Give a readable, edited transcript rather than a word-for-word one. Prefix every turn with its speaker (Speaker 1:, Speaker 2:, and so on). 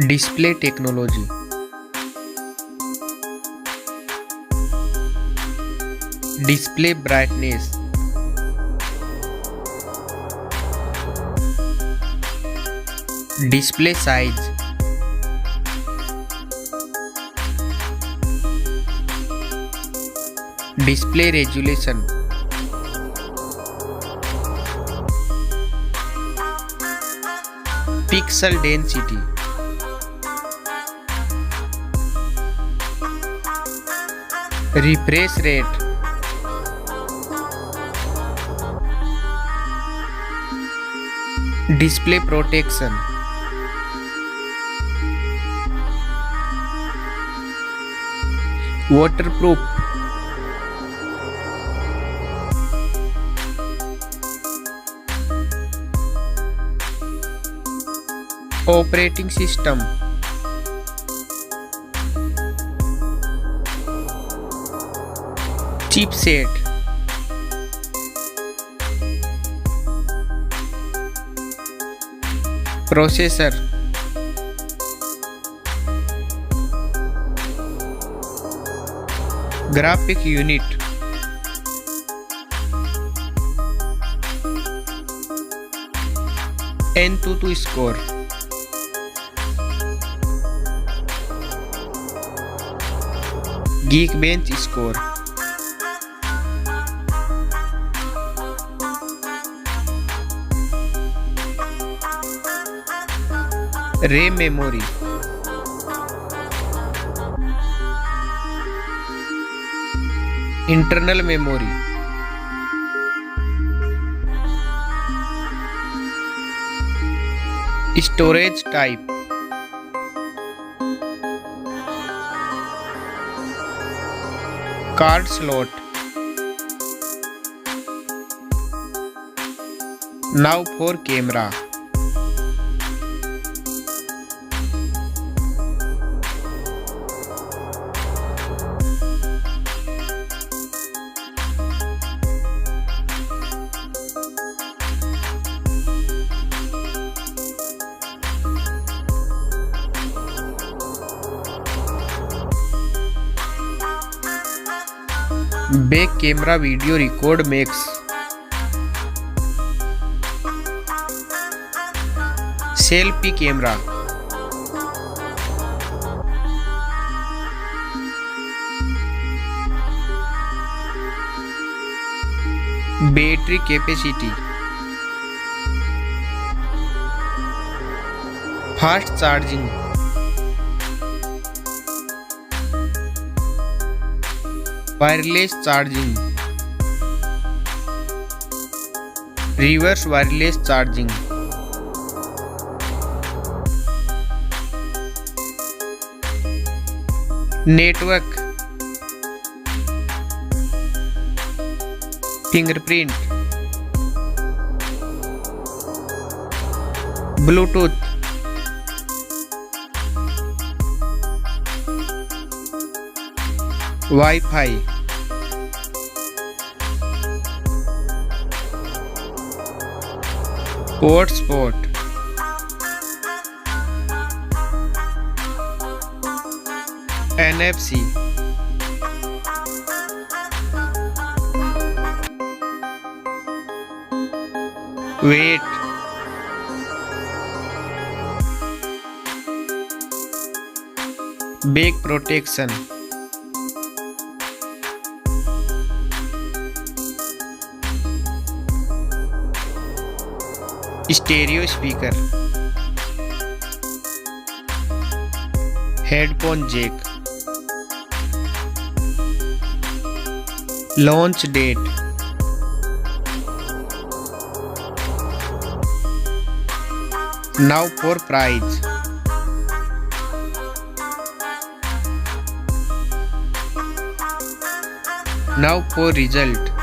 Speaker 1: Display technology. Display brightness. Display size. Display resolution. Pixel density. Refresh rate. Display protection. Waterproof. Operating system. Chipset. Processor. Graphic unit. N22 score. Geekbench score. RAM memory. Internal memory. Storage type. Card slot. Now for camera. Back camera video record makes. Selfie camera. Battery capacity. Fast charging. Wireless charging. Reverse wireless charging. Network. Fingerprint. Bluetooth. Wi-Fi. Hotspot. NFC. Weight. Back protection. Stereo speaker. Headphone jack. Launch date. Now for price. Now for result.